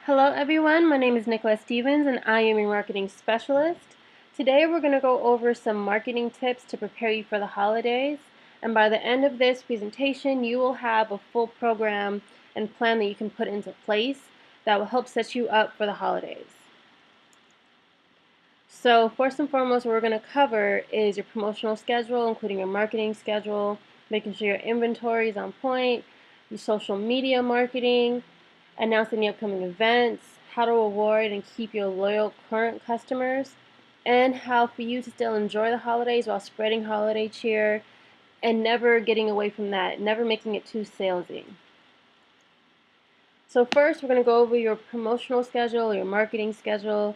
Hello everyone, my name is Nicola Stevens and I am your marketing specialist. Today we're going to go over some marketing tips to prepare you for the holidays, and by the end of this presentation you will have a full program and plan that you can put into place that will help set you up for the holidays. So first and foremost, what we're going to cover is your promotional schedule, including your marketing schedule, making sure your inventory is on point, your social media marketing, announcing the upcoming events, how to reward and keep your loyal current customers, and how for you to still enjoy the holidays while spreading holiday cheer and never getting away from that, never making it too salesy. So first, we're going to go over your promotional schedule, your marketing schedule.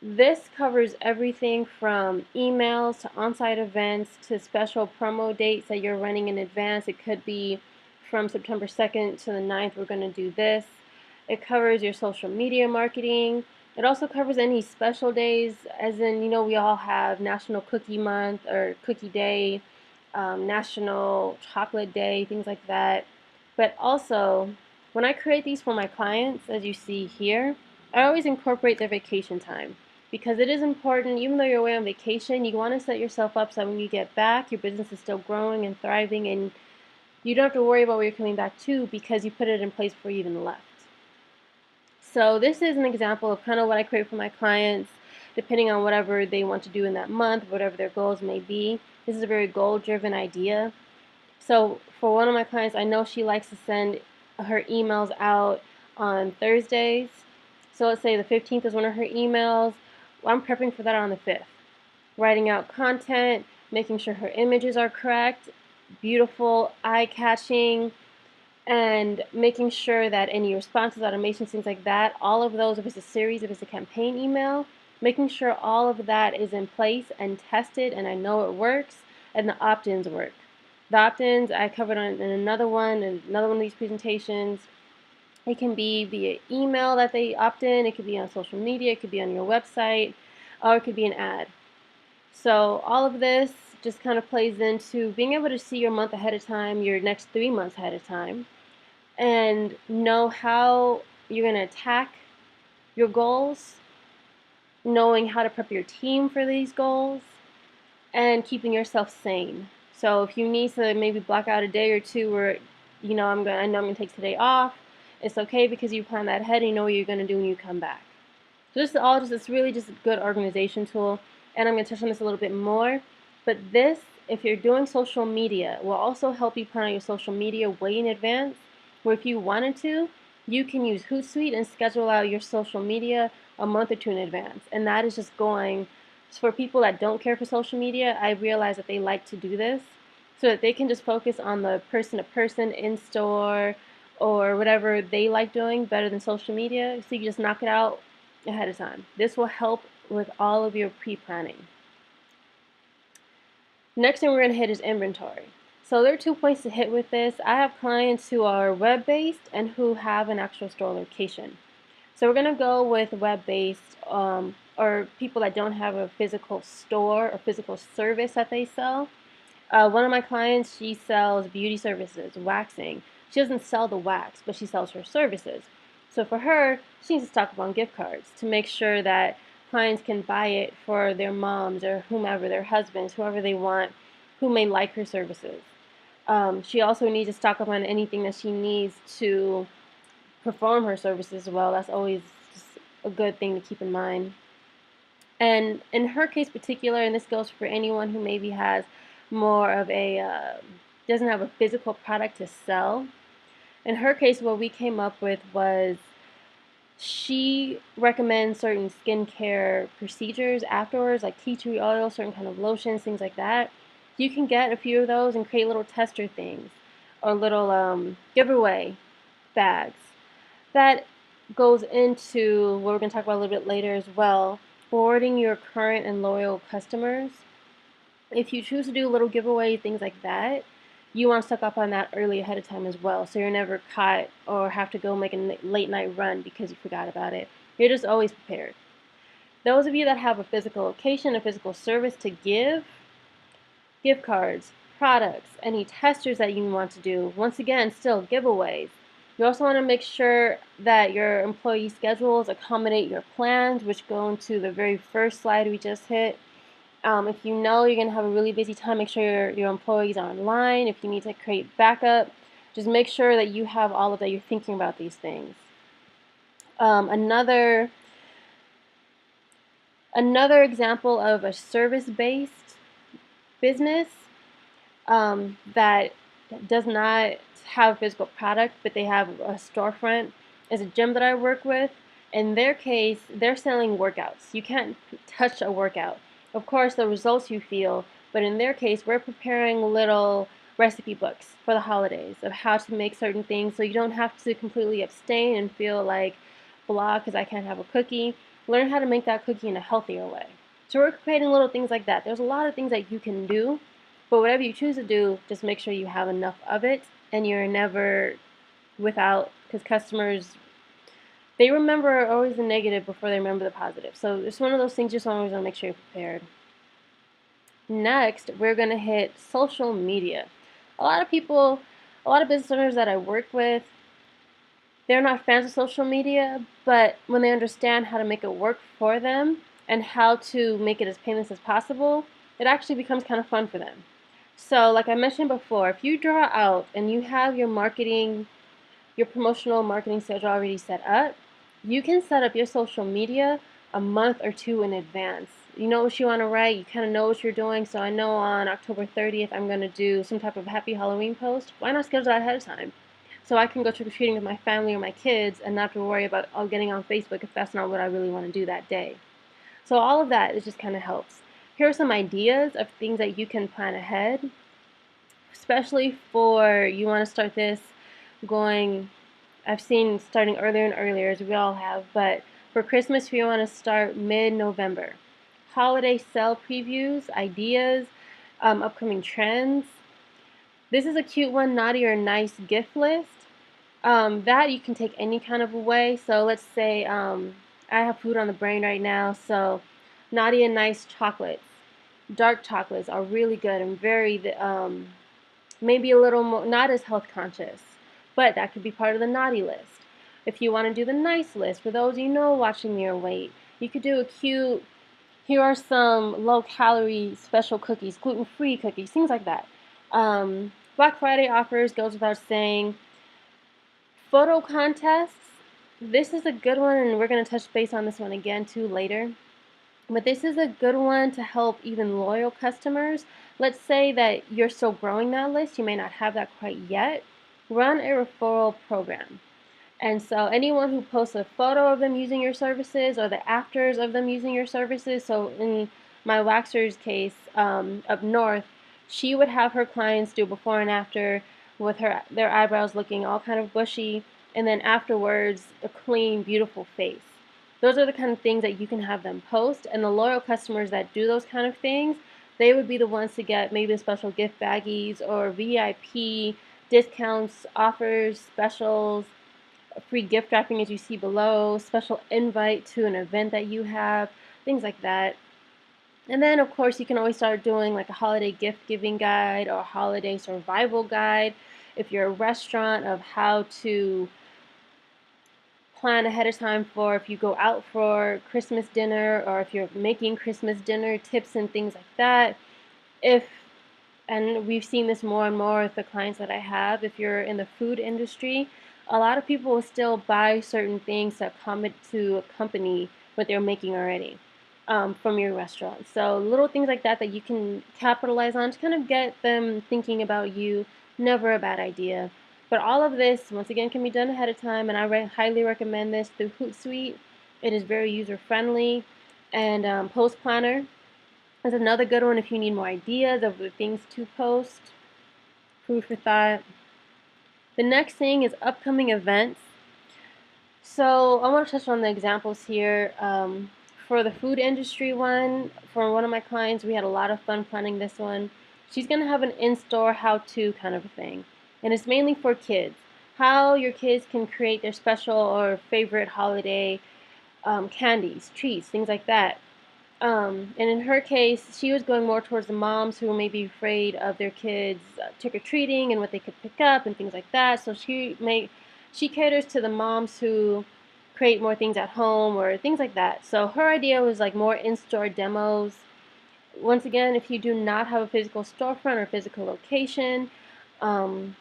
This covers everything from emails to on-site events to special promo dates that you're running in advance. It could be from September 2nd to the 9th, we're going to do this. It covers your social media marketing. It also covers any special days, as in, we all have National Cookie Month or Cookie Day, National Chocolate Day, things like that. But also, when I create these for my clients, as you see here, I always incorporate their vacation time, because it is important. Even though you're away on vacation, you want to set yourself up so when you get back, your business is still growing and thriving, and you don't have to worry about where you're coming back to because you put it in place before you even left. So this is an example of kind of what I create for my clients, depending on whatever they want to do in that month, whatever their goals may be. This is a very goal-driven idea. So for one of my clients, I know she likes to send her emails out on Thursdays. So let's say the 15th is one of her emails. Well, I'm prepping for that on the 5th. Writing out content, making sure her images are correct, beautiful, eye-catching, and making sure that any responses, automations, things like that, all of those, if it's a series, if it's a campaign email, making sure all of that is in place and tested and I know it works, and the opt-ins work. The opt-ins I covered in another one of these presentations. It can be via email that they opt in, it could be on social media, it could be on your website, or it could be an ad. So all of this just kind of plays into being able to see your month ahead of time, your next 3 months ahead of time, and know how you're going to attack your goals, knowing how to prep your team for these goals, and keeping yourself sane. So if you need to maybe block out a day or two where I know I'm going to take today off, it's okay because you plan that ahead and you know what you're going to do when you come back. So it's really just a good organization tool, and I'm going to touch on this a little bit more. But this, if you're doing social media, will also help you plan out your social media way in advance, where if you wanted to, you can use Hootsuite and schedule out your social media a month or two in advance. And that is just going, for people that don't care for social media, I realize that they like to do this so that they can just focus on the person-to-person in-store or whatever they like doing better than social media. So you just knock it out ahead of time. This will help with all of your pre-planning. Next thing we're going to hit is inventory. So there are 2 points to hit with this. I have clients who are web-based and who have an actual store location. So we're going to go with web-based or people that don't have a physical store or physical service that they sell. One of my clients, she sells beauty services, waxing. She doesn't sell the wax, but she sells her services. So for her, she needs to stock up on gift cards to make sure that clients can buy it for their moms or whomever, their husbands, whoever they want, who may like her services. She also needs to stock up on anything that she needs to perform her services well. That's always just a good thing to keep in mind. And in her case particular, and this goes for anyone who maybe has more of doesn't have a physical product to sell. In her case, what we came up with was she recommends certain skincare procedures afterwards, like tea tree oil, certain kind of lotions, things like that. You can get a few of those and create little tester things or little giveaway bags. That goes into what we're going to talk about a little bit later as well, rewarding your current and loyal customers. If you choose to do little giveaway, things like that, you want to stock up on that early ahead of time as well, so you're never caught or have to go make a late night run because you forgot about it. You're just always prepared. Those of you that have a physical location, a physical service to give, gift cards, products, any testers that you want to do, once again, still giveaways. You also want to make sure that your employee schedules accommodate your plans, which go into the very first slide we just hit. If you know you're going to have a really busy time, make sure your employees are online. If you need to create backup, just make sure that you have all of that. You're thinking about these things. Another example of a service-based business that does not have a physical product, but they have a storefront, is a gym that I work with. In their case, they're selling workouts. You can't touch a workout. Of course, the results you feel, but in their case, we're preparing little recipe books for the holidays of how to make certain things, so you don't have to completely abstain and feel like blah because I can't have a cookie. Learn how to make that cookie in a healthier way. So we're creating little things like that. There's a lot of things that you can do, but whatever you choose to do, just make sure you have enough of it and you're never without, because customers, they remember always the negative before they remember the positive. So it's one of those things, just always want to make sure you're prepared. Next, we're going to hit social media. A lot of people, a lot of business owners that I work with, they're not fans of social media, but when they understand how to make it work for them and how to make it as painless as possible, it actually becomes kind of fun for them. So like I mentioned before, if you draw out and you have your marketing, your promotional marketing schedule already set up, you can set up your social media a month or two in advance. You know what you want to write, you kind of know what you're doing. So I know on October 30th I'm going to do some type of happy Halloween post. Why not schedule that ahead of time? So I can go trick-or-treating with my family or my kids and not have to worry about getting on Facebook if that's not what I really want to do that day. So all of that, it just kind of helps. Here are some ideas of things that you can plan ahead, especially for you want to start this going, I've seen starting earlier and earlier, as we all have, but for Christmas we want to start mid-November. Holiday sale previews, ideas, upcoming trends. This is a cute one, naughty or nice gift list. That you can take any kind of a way. So let's say I have food on the brain right now, so naughty and nice chocolates. Dark chocolates are really good and very, maybe a little more, not as health conscious, but that could be part of the naughty list. If you want to do the nice list, for those you know watching your weight, you could do a cute, here are some low calorie special cookies, gluten-free cookies, things like that. Black Friday offers goes without saying. Photo contests, this is a good one, and we're going to touch base on this one again too later. But this is a good one to help even loyal customers. Let's say that you're still growing that list, you may not have that quite yet. Run a referral program. And so anyone who posts a photo of them using your services or the afters of them using your services, so in my waxer's case up north, she would have her clients do before and after with their eyebrows looking all kind of bushy, and then afterwards a clean, beautiful face. Those are the kind of things that you can have them post, and the loyal customers that do those kind of things, they would be the ones to get maybe the special gift baggies or VIP discounts, offers, specials, free gift wrapping as you see below, special invite to an event that you have, things like that. And then of course you can always start doing like a holiday gift giving guide or a holiday survival guide if you're a restaurant, of how to plan ahead of time for if you go out for Christmas dinner or if you're making Christmas dinner, tips and things like that. And we've seen this more and more with the clients that I have, if you're in the food industry, a lot of people will still buy certain things that accompany what they're making already from your restaurant. So little things like that that you can capitalize on to kind of get them thinking about you, never a bad idea. But all of this, once again, can be done ahead of time, and I highly recommend this through Hootsuite. It is very user-friendly, and Post Planner is another good one if you need more ideas of the things to post. Food for thought. The next thing is upcoming events. So I want to touch on the examples here. For the food industry one, for one of my clients, we had a lot of fun planning this one. She's going to have an in-store how-to kind of a thing. And it's mainly for kids. How your kids can create their special or favorite holiday candies, treats, things like that. And in her case, she was going more towards the moms who may be afraid of their kids trick-or-treating and what they could pick up and things like that. So she she caters to the moms who create more things at home or things like that. So her idea was like more in-store demos. Once again, if you do not have a physical storefront or physical location, um,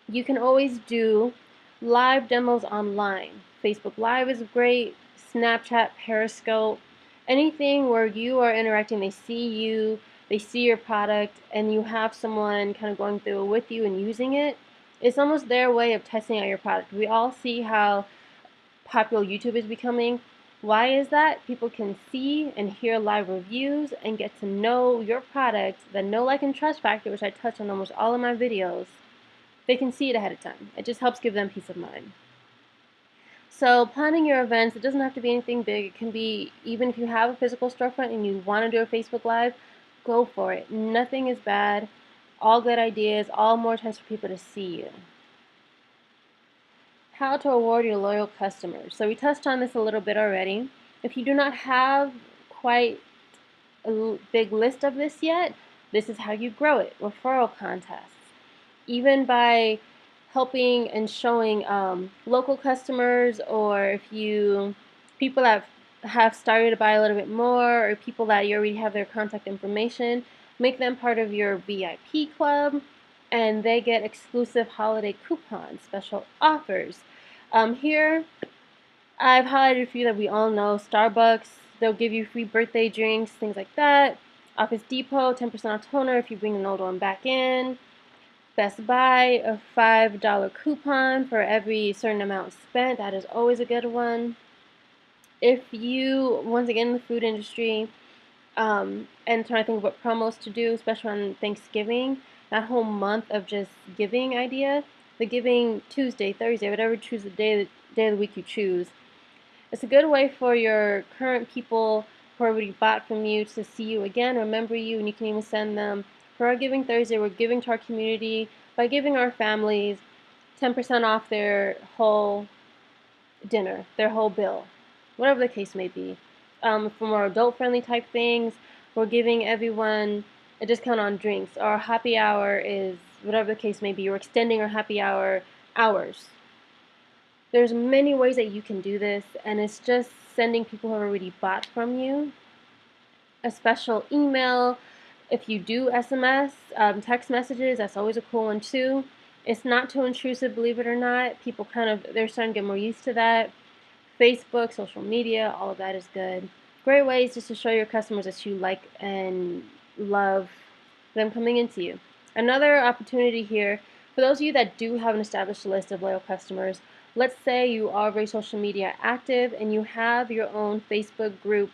you can always do live demos online. Facebook Live is great, Snapchat, Periscope, anything where you are interacting, they see you, they see your product, and you have someone kind of going through it with you and using it. It's almost their way of testing out your product. We all see how popular YouTube is becoming. Why is that? People can see and hear live reviews and get to know your product, the know, like, and trust factor, which I touch on almost all of my videos. They can see it ahead of time. It just helps give them peace of mind. So planning your events, it doesn't have to be anything big. It can be, even if you have a physical storefront and you want to do a Facebook Live, go for it. Nothing is bad. All good ideas, all more chance for people to see you. How to reward your loyal customers. So we touched on this a little bit already. If you do not have quite a big list of this yet, this is how you grow it. Referral contests. Even by helping and showing local customers, or if you people that have started to buy a little bit more, or people that you already have their contact information, make them part of your VIP club, and they get exclusive holiday coupons, special offers. Here I've highlighted a few that we all know. Starbucks, they'll give you free birthday drinks, things like that. Office Depot, 10% off toner if you bring an old one back in. Best Buy, a $5 coupon for every certain amount spent. That is always a good one. If you, once again, in the food industry, and trying to think of what promos to do, especially on Thanksgiving, that whole month of just giving idea, the Giving Tuesday, Thursday, whatever choose the day of the week you choose. It's a good way for your current people who already bought from you to see you again, remember you, and you can even send them, for our Giving Thursday, we're giving to our community by giving our families 10% off their whole dinner, their whole bill, whatever the case may be. For more adult-friendly type things, we're giving everyone a discount on drinks. Our happy hour is, whatever the case may be, we're extending our happy hour hours. There's many ways that you can do this, and it's just sending people who already bought from you a special email. If you do SMS, text messages, that's always a cool one too. It's not too intrusive, believe it or not. People they're starting to get more used to that. Facebook, social media, all of that is good. Great ways just to show your customers that you like and love them coming into you. Another opportunity here, for those of you that do have an established list of loyal customers, let's say you are very social media active and you have your own Facebook group,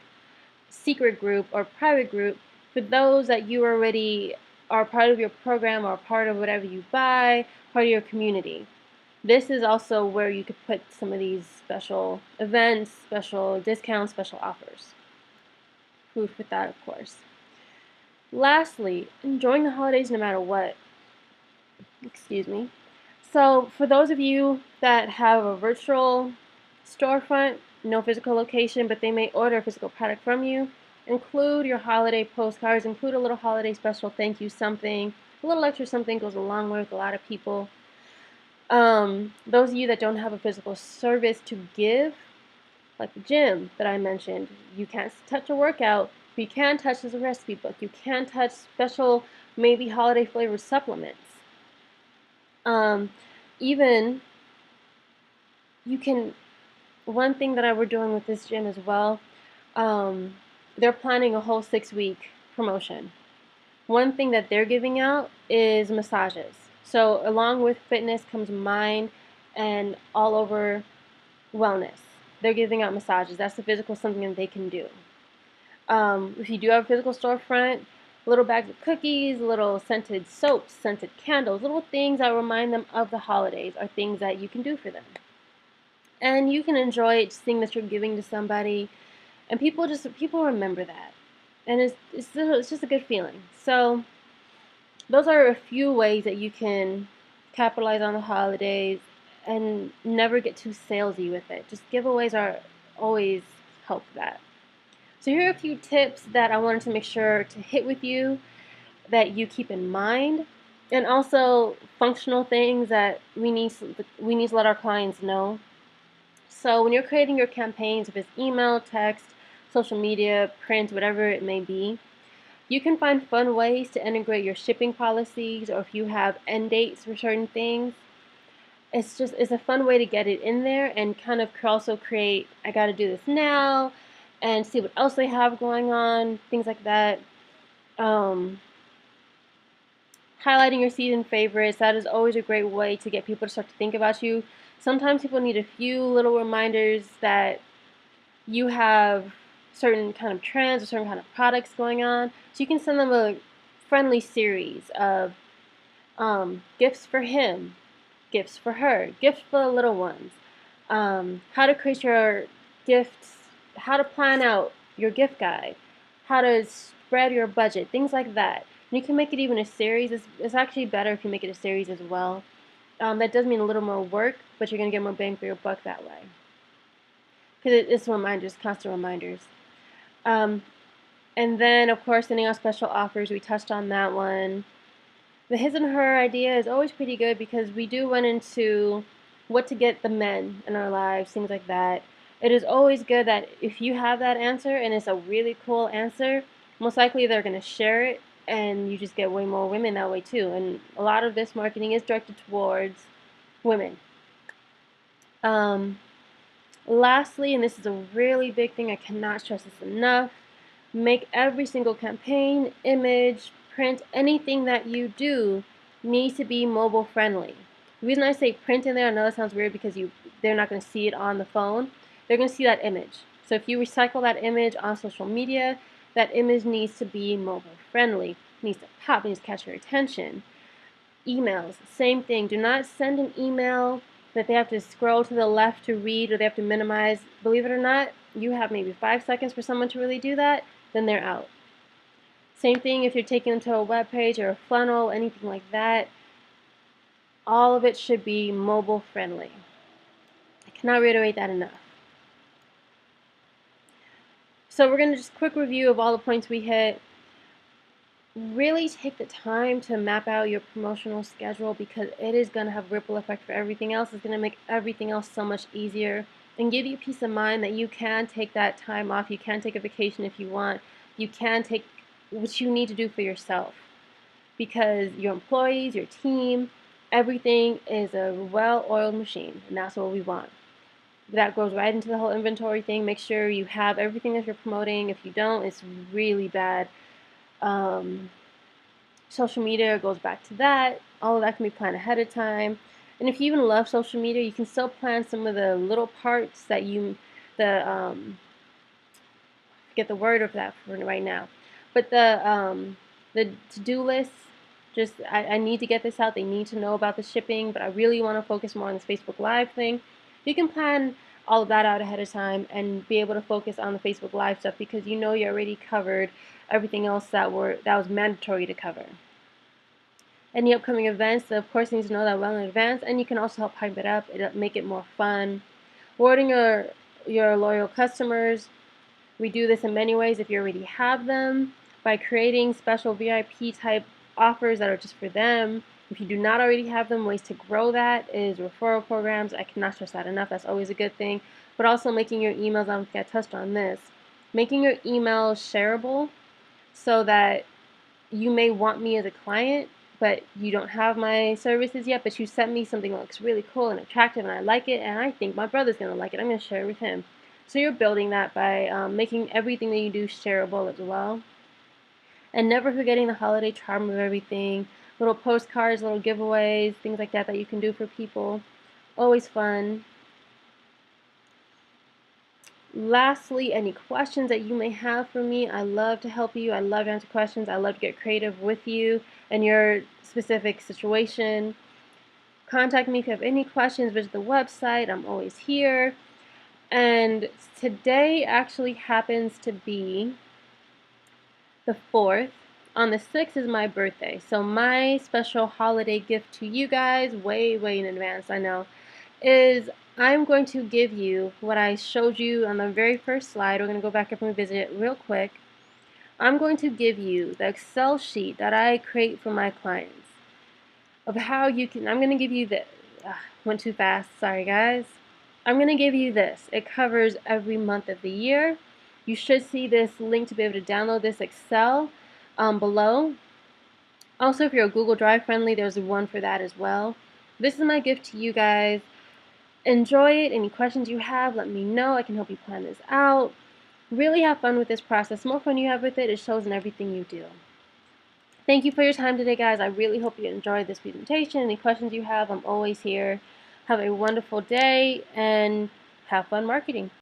secret group, or private group for those that you already are part of your program or part of whatever you buy, part of your community. This is also where you could put some of these special events, special discounts, special offers. Proof with that, of course. Lastly, enjoying the holidays no matter what. Excuse me. So for those of you that have a virtual storefront, no physical location, but they may order a physical product from you, include your holiday postcards, include a little holiday special thank you something. A little extra something goes a long way with a lot of people. Those of you that don't have a physical service to give, like the gym that I mentioned, you can't touch a workout, but you can touch as a recipe book. You can touch special, maybe holiday flavored supplements. Even you can, one thing that we're doing with this gym as well, they're planning a whole 6-week promotion. One thing that they're giving out is massages. So along with fitness comes mind and all over wellness. They're giving out massages. That's the physical something that they can do. If you do have a physical storefront, little bags of cookies, little scented soaps, scented candles, little things that remind them of the holidays are things that you can do for them. And you can enjoy it, seeing that you're giving to somebody, and people remember that, and it's just a good feeling. So those are a few ways that you can capitalize on the holidays and never get too salesy with it. Just giveaways are always help that. So here are a few tips that I wanted to make sure to hit with you that you keep in mind. And also functional things that we need to let our clients know. So when you're creating your campaigns, if it's email, text, social media, print, whatever it may be, you can find fun ways to integrate your shipping policies, or if you have end dates for certain things. It's a fun way to get it in there and kind of also create, I got to do this now, and see what else they have going on, things like that. Um, Highlighting your season favorites, that is always a great way to get people to start to think about you. Sometimes people need a few little reminders that you have certain kind of trends or certain kind of products going on. So you can send them a friendly series of gifts for him, gifts for her, gifts for the little ones, how to create your gifts, how to plan out your gift guide, how to spread your budget, things like that. And you can make it even a series. It's actually better if you make it a series as well. That does mean a little more work, but you're going to get more bang for your buck that way. Because it's reminders, constant reminders. Um, and then, of course, sending out special offers. We touched on that one. The his and her idea is always pretty good because we do run into what to get the men in our lives, things like that. It is always good that if you have that answer and it's a really cool answer, most likely they're going to share it and you just get way more women that way too. And a lot of this marketing is directed towards women. Um, Lastly, and this is a really big thing, I cannot stress this enough, make every single campaign, image, print, anything that you do needs to be mobile friendly. The reason I say print in there, I know that sounds weird because they're not going to see it on the phone. They're going to see that image. So if you recycle that image on social media, that image needs to be mobile friendly. It needs to pop, it needs to catch your attention. Emails, same thing. Do not send an email that they have to scroll to the left to read or they have to minimize. Believe it or not, you have maybe 5 seconds for someone to really do that, then they're out. Same thing if you're taking them to a web page or a funnel, anything like that. All of it should be mobile friendly. I cannot reiterate that enough. So we're going to just quick review of all the points we hit. Really take the time to map out your promotional schedule because it is going to have ripple effect for everything else. It's going to make everything else so much easier and give you peace of mind that you can take that time off. You can take a vacation if you want. You can take what you need to do for yourself because your employees, your team, everything is a well-oiled machine, and that's what we want. That goes right into the whole inventory thing. Make sure you have everything that you're promoting. If you don't, it's really bad. Um, Social media goes back to that. All of that can be planned ahead of time. And if you even love social media, you can still plan some of the little parts that get the word of that for right now. But the to-do list, just I need to get this out. They need to know about the shipping, but I really want to focus more on this Facebook Live thing. You can plan all of that out ahead of time and be able to focus on the Facebook Live stuff because you know you already covered everything else that was mandatory to cover. Any upcoming events, of course, needs to know that well in advance, and you can also help hype it up, make it more fun. Rewarding your loyal customers. We do this in many ways if you already have them, by creating special VIP type offers that are just for them. If you do not already have them, ways to grow that is referral programs. I cannot stress that enough. That's always a good thing. But also making your emails, I don't think I touched on this, making your emails shareable so that you may want me as a client, but you don't have my services yet, but you sent me something that looks really cool and attractive and I like it and I think my brother's going to like it. I'm going to share it with him. So you're building that by making everything that you do shareable as well. And never forgetting the holiday charm of everything. Little postcards, little giveaways, things like that that you can do for people. Always fun. Lastly, any questions that you may have for me, I love to help you. I love to answer questions. I love to get creative with you and your specific situation. Contact me if you have any questions. Visit the website. I'm always here. And today actually happens to be the 4th. On the 6th is my birthday. So my special holiday gift to you guys, way, way in advance, I know, is I'm going to give you what I showed you on the very first slide. We're going to go back up and revisit it real quick. I'm going to give you the Excel sheet that I create for my clients. of how you can, I'm going to give you the, went too fast, sorry guys. I'm going to give you this. It covers every month of the year. You should see this link to be able to download this Excel below. Also, if you're Google Drive friendly, there's one for that as well. This is my gift to you guys. Enjoy it. Any questions you have, let me know. I can help you plan this out. Really have fun with this process. The more fun you have with it, it shows in everything you do. Thank you for your time today, guys. I really hope you enjoyed this presentation. Any questions you have, I'm always here. Have a wonderful day and have fun marketing.